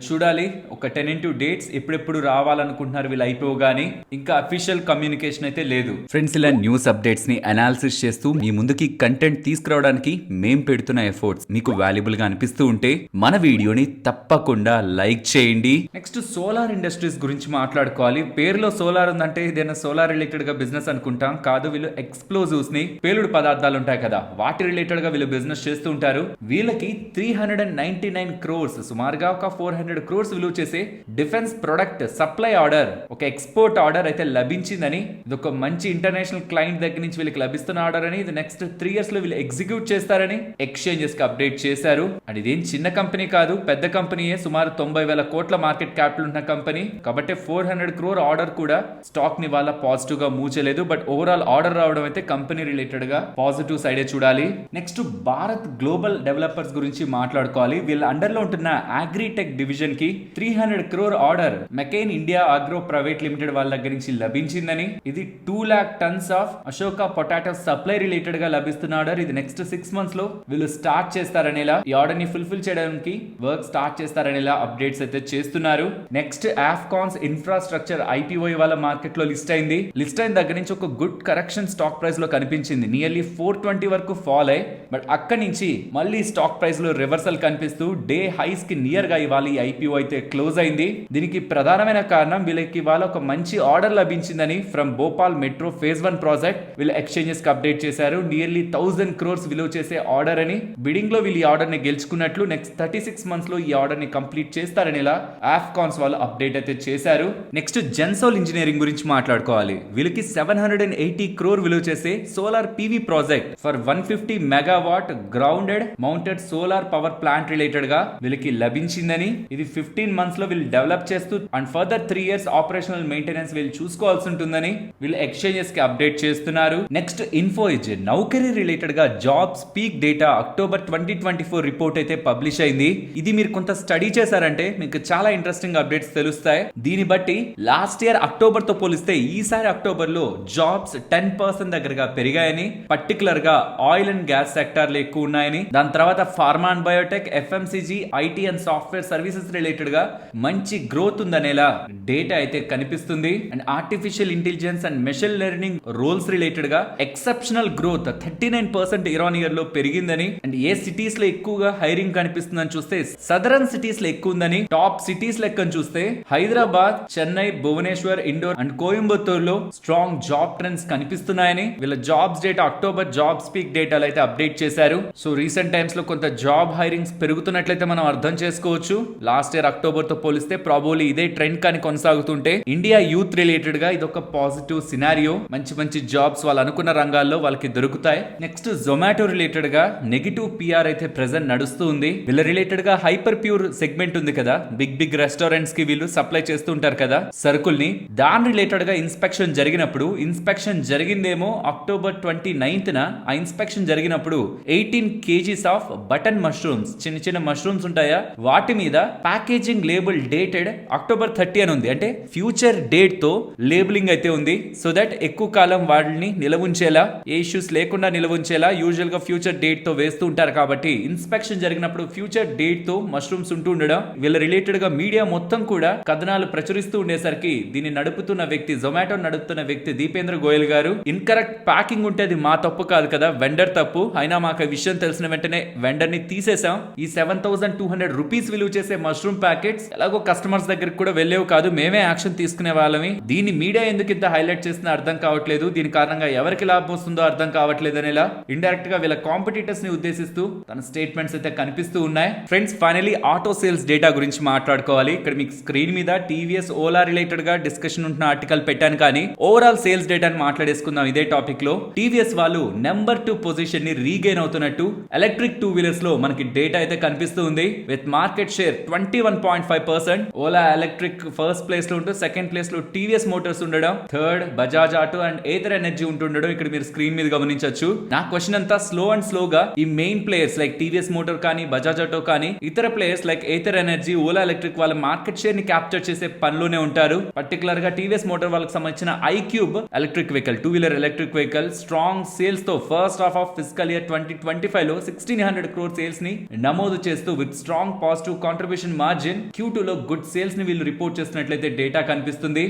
చూడాలి ఒక టెంటేటివ్ డేట్స్ ఎప్పుడెప్పుడు రావాలనుకుంటున్నారు వీళ్ళు ఐపీఓ గానీ. ఇంకా అఫీషియల్ కమ్యూనికేషన్ అయితే లేదు. ఫ్రెండ్స్ ఇలా న్యూస్ అప్డేట్స్ ని అనాలిసిస్ చేస్తూ మీ ముందుకి కంటెంట్ తీసుకురావడానికి మేం పెడుతున్న ఎఫర్ట్స్ మీకు వాల్యుబుల్ గా అనిపిస్తూ ఉంటే మన వీడియోని తప్పకుండా లైక్ చేయండి. నెక్స్ట్ సోలార్ ఇండస్ట్రీస్ గురించి మాట్లాడుకోవాలి. పేరులో సోలార్ ఉందంటే ఏదైనా సోలార్ రిలేటెడ్ గా బిజినెస్ అనుకుంటాం. కాదు, వీళ్ళు ఎక్స్ప్లోజివ్స్ ని, పేలుడు పదార్థాలు ఉంటాయి కదా, వాటి రిలేటెడ్ గా వీళ్ళు బిజినెస్ చేస్తూ ఉంటారు. వీళ్ళకి 399 crores సుమారుగా ఒక 400 crores విలువ చేసే డిఫెన్స్ ప్రొడక్ట్ సప్లై ఆర్డర్, ఒక ఎక్స్పోర్ట్ ఆర్డర్ అయితే లభించిందని, ఇది ఒక మంచి ఇంటర్నేషనల్ క్లయింట్ దగ్గర నుంచి వీళ్ళకి లభిస్తున్న ఆర్డర్ అని, ఇది నెక్స్ట్ 3 years లో వీళ్ళు ఎగ్జిక్యూట్ చేస్తారని ఎక్స్చేంజెస్ కి అప్డేట్ చేశారు. అండ్ ఇదేం చిన్న కంపెనీ కాదు, పెద్ద కంపెనీయే. సుమారు 90,000 కోట్ల మార్కెట్ క్యాపిటల్ ఉన్న కంపెనీ కాబట్టి 400 crore ఆర్డర్ కూడా స్టాక్ ని వాళ్ళ పాజిటివ్ గా మూవ్ చేయలేదు. బట్ ఓవరాల్ ఆర్డర్ రావడం అయితే కంపెనీ రిలేటెడ్ గా పాజిటివ్ సైడే చూడాలి. నెక్స్ట్ భారత్ గ్లోబల్ డెవలపర్స్ గురించి మాట్లాడుకోవాలి. వీళ్ళ అండర్ లో ఉంటున్న అగ్రిటెక్ డివిజన్ కి 300 crore order McCain India agro private limited వాళ్ళ దగ్గర నుంచి లభించిందని, ఇది 2 lakh tons of Ashoka potato supply related గా లభిస్తున్న ఆర్డర్. ఇది నెక్స్ట్ 6 months లో వీళ్ళు స్టార్ట్ చేస్తారనేలా, ఈ ఆర్డర్ ని ఫుల్ఫిల్ చేయడానికి వర్క్ స్టార్ట్ చేస్తారనేలా అప్డేట్స్ అయితే చేస్తున్నారు. నెక్స్ట్ ఆఫ్కాన్స్ ఇన్ఫ్రాస్ట్రక్చర్ ఐపీఓ వాళ్ళ మార్కెట్ లో లిస్ట్ అయింది. లిస్ట్ అయిన దగ్గర నుంచి ఒక గుడ్ కరెక్షన్ స్టాక్ ప్రైస్ లో కనిపించింది. నియర్లీ 420 వరకు ఫాల్ అయ్యి, బట్ అక్కడి నుంచి మళ్ళీ స్టాక్ ప్రైస్ లో రివర్సల్ కనిపిస్తూ డే హైస్ కి నియర్ గా ఇవాళ ఈ ఐపీఓ అయితే క్లోజ్ అయింది. దీనికి ప్రధానమైన కారణం వీళ్ళకి ఇవాళ ఒక మంచి ఆర్డర్ లభించిందని from Bhopal metro phase 1 project వీళ్ళు ఎక్స్చేంజెస్ కి అప్డేట్ చేశారు. నియర్లీ 1000 crores విలువ చేసే ఆర్డర్ అని. బిడింగ్ లో వీళ్ళు ఈ ఆర్డర్ ని గెలుచుకున్నట్లు, నెక్స్ట్ 36 months లో ఈ ఆర్డర్ ని కంప్లీట్ చేస్తారని ఇలా ఆఫ్కాన్స్ వాళ్ళు అప్డేట్ అయితే చేశారు. నెక్స్ట్ జెన్సోల్ ఇంజనీరింగ్ గురించి మాట్లాడుకోవాలి. వీళ్ళకి 780 crore విలువ చేసే solar PV project for 150 megawatt grounded mounted solar power plant related గా వీళ్ళకి లభించిందని. ఇది 15 months లో వీళ్ళు డెవలప్ చేస్తూ and further 3 years operational maintenance వీళ్ళు చూసుకోవాల్సి ఉంటుందని వీళ్ళు ఎక్స్చేంజెస్ కి అప్డేట్ చేస్తున్నారు. నెక్స్ట్ ఇన్ఫోఎడ్జ్ నౌకరీ రిలేటెడ్ గా jobs peak data October 2024 report అయితే పబ్లిష్ అయింది. ఇది మీరు కొంత స్టడీ చేశారంటే మీకు చాలా ఇంట్రెస్టింగ్ అప్డేట్స్ తెలుస్తాయి. దీన్ని బట్టి లాస్ట్ ఇయర్ అక్టోబర్ తో పోలిస్తే ఈసారి అక్టోబర్ లో జాబ్స్ 10% దగ్గరగా పెరిగాయని, పర్టికులర్ గా ఆయిల్ అండ్ గ్యాస్ సెక్టార్లు ఎక్కువ ఉన్నాయని, దాని తర్వాత pharma and biotech, FMCG, IT and software services related గా మంచి గ్రోత్ ఉందనేలా డేటా అయితే కనిపిస్తుంది. And artificial intelligence and machine learning roles related గా exceptional growth 39% year on year లో పెరిగిందని. అండ్ ఏ సిటీస్ లో ఎక్కువగా హైరింగ్ కనిపిస్తుందని చూస్తే సదరన్ సిటీస్ లో ఎక్కువ ఉందని. టాప్ సిటీస్ లెక్కను చూస్తే హైదరాబాద్, చెన్నై, భువనేశ్వర్, ఇండోర్ అండ్ కోయంబత్తూర్ లో స్ట్రాంగ్ జాబ్ ట్రెండ్స్ కనిపిస్తున్నాయని వీళ్ళ jobs data October jobs peak డేటాలో అయితే అప్డేట్ చేశారు. సో రీసెంట్ టైమ్స్ లో కొంత జాబ్ హైరింగ్స్ పెరుగుతున్నట్లయితే మనం అర్థం చేసుకోవచ్చు. లాస్ట్ ఇయర్ అక్టోబర్ తో పోలిస్తే ప్రాబబ్లీ ఇదే ట్రెండ్ కానీ కొనసాగుతుంటే ఇండియా యూత్ రిలేటెడ్ గా ఇదొక పాజిటివ్ సినారియో. మంచి మంచి జాబ్స్ వాళ్ళు అనుకున్న రంగాల్లో వాళ్ళకి దొరుకుతాయి. నెక్స్ట్ జొమాటో రిలేటెడ్ గా నెగిటివ్ పిఆర్ అయితే ప్రెజెంట్ నడుస్తూ ఉంది. వీళ్ళ రిలేటెడ్ గా హైపర్ ప్యూర్ సెగ్మెంట్ ఉంది కదా, బిగ్ రెస్టారెంట్స్ కి వీళ్ళు సప్లై చేస్తూ ఉంటారు కదా సరుకుల్ని. దాని రిలేటెడ్ గా ఇన్స్పెక్షన్ జరిగినప్పుడు, ఇన్స్పెక్షన్ జరిగిందేమో అక్టోబర్ 29th ఆ ఇన్స్పెక్షన్ జరిగినప్పుడు 18 kgs ఆఫ్ బటన్ మష్రూమ్స్, చిన్న చిన్న మష్రూమ్స్ ఉంటాయా, వాటి మీద ప్యాకేజింగ్ లేబుల్ డేటెడ్ అక్టోబర్ 30 అని ఉంది. అంటే ఫ్యూచర్ డేట్ తో లేబులింగ్ అయితే ఉంది. సో దట్ ఎక్కువ కాలం వాటిని నిల్వ ఉంచేలా, ఏ ఇష్యూస్ లేకుండా నిల్వ ఉంచేలా యూజువల్ గా ఫ్యూచర్ డేట్ తో వేస్తూ ఉంటారు. కాబట్టి ఇన్స్పెక్షన్ జరిగినప్పుడు ఫ్యూచర్ డేట్ తో మష్రూమ్స్ ఉంటూ ఉండడం, వీళ్ళ రిలేటెడ్ గా మీడియా మొత్తం కూడా కథనాలు ప్రచురిస్తూ ఉండేసరికి దీన్ని నడుపుతున్న వ్యక్తి, జొమాటో నడుపుతున్న వ్యక్తి దీపేంద్ర గోయల్ గారు, ఇన్కరెక్ట్ ప్యాకింగ్ ఉంటే అది మా తప్పు కాదు కదా, వెండర్ తప్పు, అయినా మాకు ఆ విషయం తెలిసిన వెంటనే వెండర్ ని తీసేసాం. ఈ 7,200 రూపీస్ విలువ చేసే మష్రూమ్ ప్యాకెట్స్ ఎలాగో కస్టమర్స్ దగ్గరికి కూడా వెళ్ళేవి కాదు, మేమే యాక్షన్ తీసుకునే వాళ్ళమి. దీన్ని మీడియా ఎందుకు ఇంత హైలైట్ చేస్తున్నా అర్థం కావట్లేదు. దీని కారణంగా ఎవరికి లాభం వస్తుందో అర్థం కావట్లేదు అనేలా ఇండైరెక్ట్ గా వీళ్ళ కాంపిటీటర్స్ ని ఉద్దేశిస్తూ తన స్టేట్మెంట్స్ అయితే కనిపిస్తూ ఉన్నాయి. Friends finally auto sales data గురించి మాట్లాడుకోవాలి. ఇక్కడ మీకు స్క్రీన్ మీద టీవీఎస్ ఓలా రిలేటెడ్ గా డిస్కషన్ ఉంటున్న ఆర్టికల్ పెట్టాను, కానీ ఓవరాల్ సేల్స్ డేటాని మాట్లాడేసుకుందాం ఇదే టాపిక్ లో. టీవీఎస్ వాళ్ళు నెంబర్ 2 పొజిషన్ ని రీగెయిన్ అవుతున్నట్టు ఎలక్ట్రిక్ 2 వీలర్స్ లో మనకి డేటా అయితే కనిపిస్తూ ఉంది. With market share 21.5%. Ola electric first place లో ఉంటూ సెకండ్ ప్లేస్ లో టీవీఎస్ మోటార్స్ ఉండడం, third Bajaj auto and Ather energy ఉంటుండడం ఇక్కడ మీరు స్క్రీన్ మీద గమనించవచ్చు. నా క్వశ్చన్ అంతా స్లోగా ఈ main players like TVS motor కానీ, బజాజ్ ఆటో కానీ, ఇతర players like Ather energy, Ola electric వాళ్ళ మార్కెట్ షేర్ ని క్యాప్చర్ చేసే పనిలోనే ఉంటారు. పర్టికులర్ గా టీవీఎస్ మోటార్ వాళ్ళకి సంబంధించిన iQube electric vehicle, 2 wheeler electric vehicle strong sales తో first half of physical year 2025 లో 1,600 crore సేల్స్ ని నమోదు చేస్తూ with strong positive contribution margin Q2 లో గుడ్ సేల్స్ ని వీళ్ళు రిపోర్ట్ చేస్తున్నట్లయితే డేటా కనిపిస్తుంది.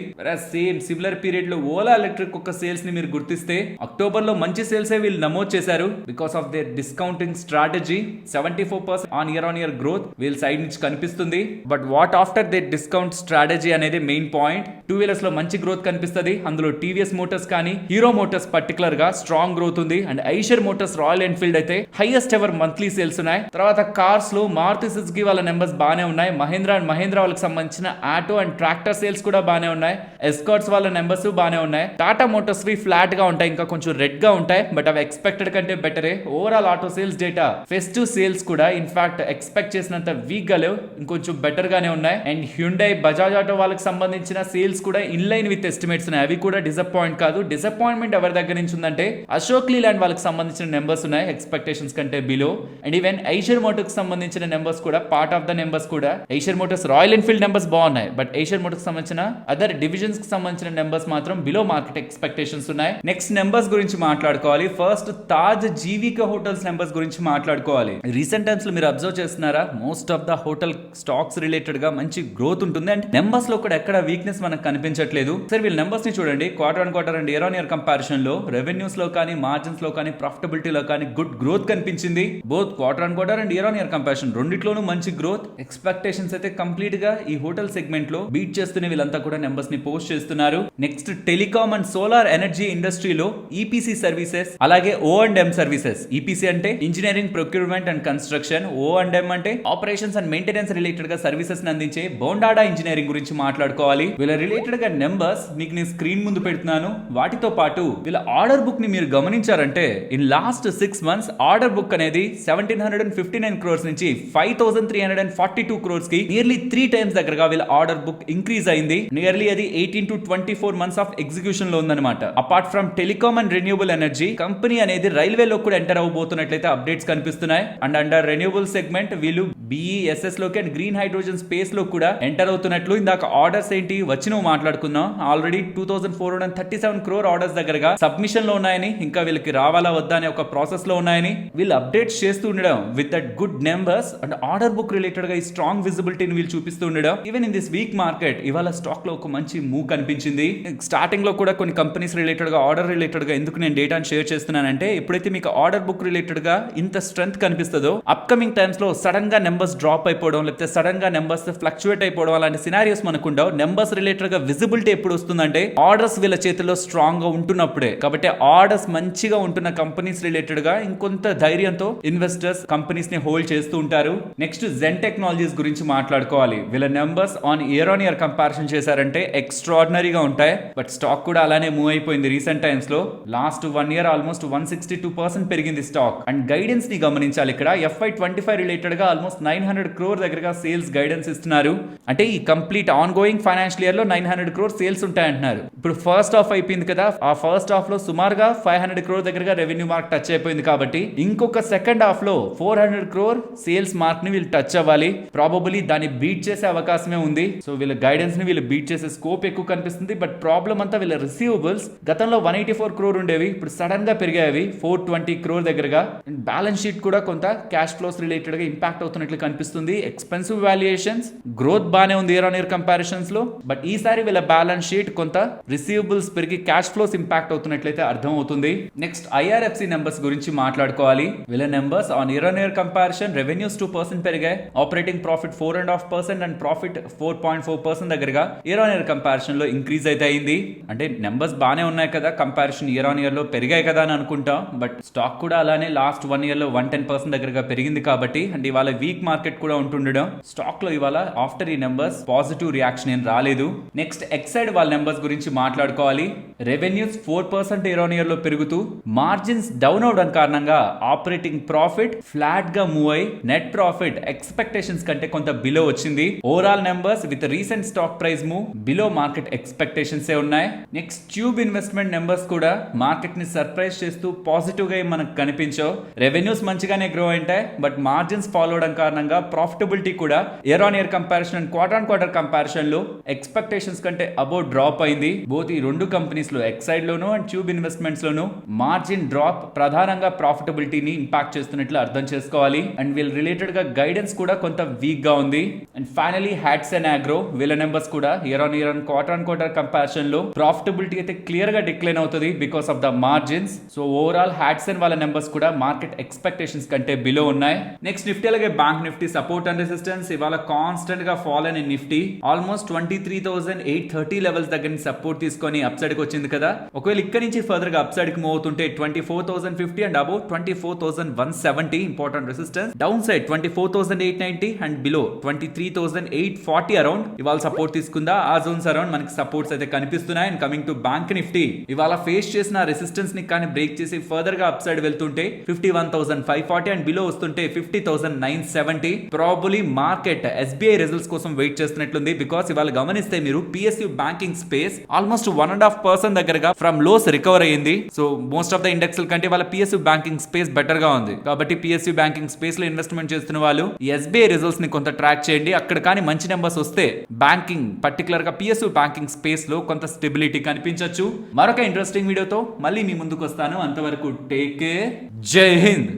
సేమ్ సిమిలర్ పీరియడ్ లో ఓలా ఎలక్ట్రిక్ ఒక సేల్స్ ని మీరు గుర్తిస్తే అక్టోబర్ లో మంచి సేల్స్ వీళ్ళు నమోదు చేశారు. Because of their discounting strategy 74% on year growth వీళ్ళ సైడ్ నుంచి కనిపిస్తుంది. But what after their discount strategy అనేది మెయిన్ పాయింట్. 2 వీలర్స్ లో మంచి గ్రోత్ కనిపిస్తుంది. అందులో టీవీఎస్ మోటార్స్ కానీ, హీరో మోటార్స్ పర్టికులర్ గా స్ట్రాంగ్ గ్రోత్ ఉంది. And Eicher Motors, royal Enfield అయితే హైయెస్ట్ ఎవర్ మంత్లీ సేల్స్ ఉన్నాయి. తర్వాత కార్స్ లో మారుతి సుజుకి వాళ్ళ నెంబర్స్ బానే ఉన్నాయి. మహేంద్ర వాళ్ళకి సంబంధించిన ఆటో అండ్ ట్రాక్టర్ సేల్స్ కూడా బానే ఉన్నాయి. ఎస్కార్ట్స్ వాళ్ళ నెంబర్స్ బానే ఉన్నాయి. టాటా మోటార్స్ ఫ్లాట్ గా ఉంటాయి, ఇంకా కొంచెం రెడ్ గా ఉంటాయి, బట్ అవి ఎక్స్పెక్టెడ్ కంటే బెటరే. Overall auto sales data, festive sales కూడా ఇన్ఫాక్ట్ ఎక్స్పెక్ట్ చేసినంత వీక్ గా లేవు, ఇంకొంచెం బెటర్ గానే ఉన్నాయి. అండ్ హ్యుండై, బజాజ్ ఆటో వాళ్ళకి సంబంధించిన సేల్స్ కూడా ఇన్ లైన్ విత్ ఎస్టిమేట్స్ ఉన్నాయి. అవి కూడా డిసప్పాయింట్ కాదు. డిసప్పాయింట్మెంట్ ఎవరి దగ్గర నుంచి ఉందంటే అశోక్ లీలాండ్ వాళ్ళకి సంబంధించిన నెంబర్స్ ఉన్నాయి ఎక్స్పెక్టేషన్స్ కంటే below. And even Eicher Motors సంబంధించిన నెంబర్స్ కూడా, పార్ట్ ఆఫ్ ద నెంబర్స్ కూడా Eicher Motors, royal Enfield numbers బాగున్నాయి, బట్ ఐషర్ మోటార్స్ సంబంధించిన అదర్ డివిజన్స్ కి సంబంధించిన నెంబర్స్ మాత్రం బిలో మార్కెట్ ఎక్స్పెక్టేషన్స్ ఉన్నాయి. నెక్స్ట్ నెంబర్స్ గురించి మాట్లాడుకోవాలి. ఫస్ట్ తాజ్ జీవిక హోటల్స్ నెంబర్స్ గురించి మాట్లాడుకోవాలి. రీసెంట్ టైమ్స్ లో మీరు అబ్జర్వ్ చేస్తున్నారా, most of the hotel stocks related గా మంచి గ్రోత్ ఉంటుంది. అండ్ నెంబర్స్ లో కూడా ఎక్కడ వీక్నెస్ మనకు కనిపించట్లేదు. సరే వీళ్ళ నెంబర్స్ ని చూడండి, quarter on quarter and year on year comparison లో రెవెన్యూస్ లో కానీ, మార్జిన్స్ లో కానీ, ప్రాఫిటబిలిటీ లో కానీ గుడ్ గ్రోత్ కనిపించింది. Both quarter on quarter and year on year comparison రెండిట్లోనూ మంచి గ్రోత్. ఎక్స్పెక్టేషన్స్ అయితే కంప్లీట్ గా ఈ హోటల్ సెగ్మెంట్ లో బీట్ చేస్తూనే వీళ్ళంతా కూడా నెంబర్స్ ని పోస్ట్ చేస్తున్నారు. Next telecom and solar energy ఇండస్ట్రీలో ఈపీసీ సర్వీసెస్, అలాగే O&M సర్వీసెస్ సర్వీసెస్. ఈపీసీ అంటే engineering, procurement and construction. O&M అంటే ఆపరేషన్స్ అండ్ మెయింటెనెన్స్ రిలేటెడ్ గా సర్వీసెస్ అందించే బోండాడా ఇంజనీరింగ్ గురించి మాట్లాడుకోవాలి. వీళ్ళ రిలేటెడ్ గా నెంబర్స్ మీకు నేను స్క్రీన్ ముందు పెడుతున్నాను. వాటితో పాటు వీళ్ళ ఆర్డర్ బుక్ ని మీరు గమనించారంటే in last 6 months order book అనేది 1759 crores నుంచి 5342 crores కి నియర్లీ 3 times దగ్గరగా వీళ్ళ ఆర్డర్ బుక్ ఇంక్రీజ్ అయింది. నియర్లీ అది 18 to 24 months ఆఫ్ ఎగ్జిక్యూషన్ లో ఉందన్నమాట. Apart from telecom and renewable energy, company అనేది రైల్వే లో కూడా ఎంటర్ అవబోతున్నట్లయితే అప్డేట్స్ కనిపిస్తున్నాయి. అండ్ అండర్ రెన్యూబుల్ సెగ్మెంట్ వీళ్ళు BESS లోకి అండ్ గ్రీన్ హైడ్రోజన్ స్పేస్ లో కూడా ఎంటర్ అవుతున్నట్లు ఇందాక ఆర్డర్స్ ఏంటి వచ్చినవి మాట్లాడుకుందాం. ఆల్రెడీ 2437 crore ఆర్డర్స్ దగ్గరగా సబ్మిషన్ లో ఉన్నాయని, ఇంకా వీళ్ళకి రావాలా వద్దా అనే ఒక ప్రాసెస్ లో ఉన్నాయని వీళ్ళు అప్డేట్స్ చేస్తూ ఉండడం with that good numbers and order book related గా ఈ స్ట్రాంగ్ విజిబిలిటీని వీళ్ళు చూపిస్తూ ఉండడం. Even in this week market ఇవాళ స్టాక్ లో ఒక మంచి మూవ్ కనిపించింది. స్టార్టింగ్ లో కూడా కొన్ని కంపెనీస్ రిలేటెడ్ గా ఆర్డర్ రిలేటెడ్ గా ఎందుకు నేను డేటాను షేర్ చేస్తున్నానంటే, ఎప్పుడైతే మీకు ఆర్డర్ బుక్ రిలేటెడ్ గా ఇంత స్ట్రెంత్ కనిపిస్తుందో అప్కమింగ్ టైమ్స్ లో సడన్ గా నెంబర్స్ డ్రాప్ అయిపోవడం, లేకపోతే సడన్ గా నెంబర్స్ ఫ్లక్చువేట్ అయిపోవడం అలాంటి సినారియోస్ మనకు ఉండవు. నెంబర్స్ రిలేటెడ్ గా విజిబిలిటీ ఎప్పుడు వస్తుందంటే ఆర్డర్స్ వీళ్ళ చేతిలో స్ట్రాంగ్ గా ఉంటున్నప్పుడే. కాబట్టి ఆర్డర్స్ మంచిగా ఉంటున్న కంపెనీస్ రిలేటెడ్ గా ఇంకొంత ధైర్యంతో ఇన్వెస్టర్స్ కంపెనీస్ ని హోల్డ్ చేస్తూ ఉంటారు. నెక్స్ట్ జెన్ టెక్నాలజీస్ గురించి మాట్లాడుకోవాలి. వీళ్ళ నెంబర్స్ ఆన్ ఇయర్ కంపారిజన్ చేశారంటే ఎక్స్ట్రాడినరీగా ఉంటాయి. బట్ స్టాక్ కూడా అలానే మూవ్ అయిపోయింది రీసెంట్ టైమ్స్ లో. లాస్ట్ 1 year ఆల్మోస్ట్ 162% పెరిగింది స్టాక్. అండ్ గైడెన్స్ ని గమనించాలి. ఇక్కడ FY25 రిలేటెడ్ గా ఆల్మోస్ట్ 900 crore దగ్గరగా సేల్స్ గైడెన్స్ ఇస్తున్నారు. అంటే ఈ complete on going financial year లో 900 crore సేల్స్ ఉంటాయంటున్నారు. ఇప్పుడు ఫస్ట్ హాఫ్ అయిపోయింది కదా, ఆ ఫస్ట్ హాఫ్ లో సుమారుగా 500 crore దగ్గరగా రెవెన్యూ మార్క్ టచ్ అయిపోయింది. కాబట్టి ఇంకొక సెకండ్ హాఫ్ లో 400 crore సేల్స్ మార్క్ ని వీళ్ళు టచ్ అవ్వాలి. ప్రాబబుల్లీ దాన్ని బీట్ చేసే అవకాశమే ఉంది. సో వీళ్ళ గైడెన్స్ ని వీళ్ళు బీట్ చేసే స్కోప్ ఎక్కువ కనిపిస్తుంది. బట్ ప్రాబ్లం అంతా వీళ్ళ రిసీవబుల్స్ గతంలో 184 crore ఉండేవి, ఇప్పుడు సడన్ గా పెరిగాయి 420 crore దగ్గరగా. అండ్ బ్యాలెన్స్ షీట్ కూడా కొంత క్యాష్ ఫ్లోస్ రిలేటెడ్ గా ఇంపాక్ట్ అవుతున్నట్లు కనిపిస్తుంది. ఎక్స్పెన్సివ్ వాల్యుయేషన్స్, గ్రోత్ బానే ఉంది ఇయర్ కంపారిజన్స్ లో. బట్ ఈసారి వీళ్ళ బ్యాలెన్స్ షీట్ కొంత రిసీవబుల్స్ పెరిగి క్యాష్ ఫ్లోస్ ఇంపాక్ట్ అవుతున్నట్లయితే అర్థం అవుతుంది. నెక్స్ట్ IRFC నెంబర్స్ గురించి మాట్లాడుకోవాలి. వీళ్ళ numbers on year comparison revenues 2% పెరిగాయి, ఆపరేటింగ్ ప్రాఫిట్ 4.5% అండ్ ప్రాఫిట్ 4.4% దగ్గరగా ఇయర్ కంపారిజన్ లో ఇంక్రీజ్ అయితే అయింది. అంటే నెంబర్స్ బానే ఉన్నాయి కదా, కంపారిజన్ ఇయర్ లో పెరిగాయి కదా అని అనుకుంటాం. బట్ స్టాక్ కూడా అలానే లాస్ట్ 1 year లో 110% దగ్గరగా పెరిగింది. కాబట్టి అంటే ఇవాళ వీక్ మార్కెట్ కూడా ఉంటుండడం స్టాక్ లో ఇవాళ ఆఫ్టర్ ఈ నెంబర్స్ పాజిటివ్ రియాక్షన్ ఏం రాలేదు. నెక్స్ట్ ఎక్సైడ్ వాళ్ళ నెంబర్స్ గురించి మాట్లాడుకోవాలి. రెవెన్యూస్ 4% ఇయర్ లో పెరుగుతూ మార్జిన్స్ డౌన్ అవడం కారణంగా ఆపరేటింగ్ ప్రాఫిట్ ఫ్లాట్ గా మూవ్ అయి నెట్ ప్రాఫిట్ ఎక్స్పెక్టేషన్స్ కంటే కొంత బిలో వచ్చింది. Overall numbers with recent stock price move below market expectations ఏ ఉన్నాయి. నెక్స్ట్ ట్యూబ్ ఇన్వెస్ట్మెంట్ నెంబర్స్ కూడా మార్కెట్ ని సర్ప్రైజ్ చేస్తూ పాజిటివ్ గా మనకు కనిపించవు. రెవెన్యూస్ మంచిగానే గ్రో అయింటాయి, బట్ మార్జిన్స్ ఫాలో అవడం కారణంగా ప్రాఫిటబిలిటీ కూడా year comparison and quarter comparison లో ఎక్స్పెక్టేషన్స్ కంటే అబౌవ్ డ్రాప్ అయింది. బోత్ ఈ రెండు కంపెనీస్ లో Exide loan and tube investments loan margin drop ప్రధానంగా ప్రాఫిటబిలిటీని ఇంపాక్ట్ చేస్తున్నట్లు అర్థం చేసుకోవాలి. అండ్ వీళ్ళ రిలేటెడ్ గా గైడెన్స్ కూడా కొంత వీక్ గా ఉంది. అండ్ ఫైనలీ హ్యాట్సన్ అగ్రో వీళ్ళ నెంబర్స్ కూడా ఇయర్ అండ్ క్వార్టర్ కంపారిజన్ లో ప్రాఫిటబిలిటీ అయితే క్లియర్ గా డిక్లైన్ అవుతుంది because of the margins. So overall Hatsun వాళ్ళ నెంబర్స్ కూడా మార్కెట్ ఎక్స్పెక్టేషన్స్ కంటే బిలో ఉన్నాయి. నెక్స్ట్ నిఫ్టీ అలాగే bank Nifty support and resistance ఇవాళ కాన్స్టెంట్ గా ఫాల్ అయిన నిఫ్టీ ఆల్మోస్ట్ 23,830 లెవెల్స్ దగ్గర నుంచి సపోర్ట్ తీసుకొని అప్ సైడ్ కి వచ్చింది కదా. ఒకవేళ ఇక్కడ నుంచి ఫర్దర్ గా అప్ సైడ్ కి మూవ్ అవుతుంటే 24,050 and above 24,170 important resistance. Down side 24,890 and below 23,840 around ఇవాళ సపోర్ట్ తీసుకుందా. ఆ జోన్స్ అరౌండ్ మనకి సపోర్ట్స్ అయితే కనిపిస్తున్నాయి. And coming to bank Nifty ఇవాళ ఫేస్ చేసిన రెసిస్టెన్స్ ని కానీ బ్రేక్ చేసి ఫర్దర్ గా అప్ సైడ్ వెళ్తుంటే 51,540 అండ్ బిలో వస్తుంటే 50,970. ప్రాబబ్లీ మార్కెట్ SBI రిజల్ట్స్ కోసం వెయిట్ చేస్తున్నట్లుంది. బికాస్ ఇవాళ గమనిస్తే మీరు PSU బ్యాంకింగ్ స్పేస్ ఆల్మోస్ట్ 1.5% దగ్గరగా ఫ్రమ్ లోస్ రికవర్ అయ్యింది. So most of the index కంటే వాళ్ళ PSU బ్యాంకింగ్ స్పేస్ బెటర్ గా ఉంది. కాబట్టి PSU బ్యాంకింగ్ స్పేస్ లో ఇన్వెస్ట్మెంట్ చేస్తున్న వాళ్ళు SBI రిజల్ట్స్ ని కొంత ట్రాక్ చేయండి. అక్కడ కానీ మంచి నెంబర్స్ వస్తే బ్యాంకింగ్ పర్టికులర్ గా PSU బ్యాంకింగ్ స్పేస్ లో కొంత స్టెబిలిటీ కనిపించవచ్చు. మరొక ఇంట్రెస్టింగ్ వీడియోతో మళ్ళీ మీ ముందుకు వస్తాను. అంతవరకు టేక్ కేర్. జై హింద్.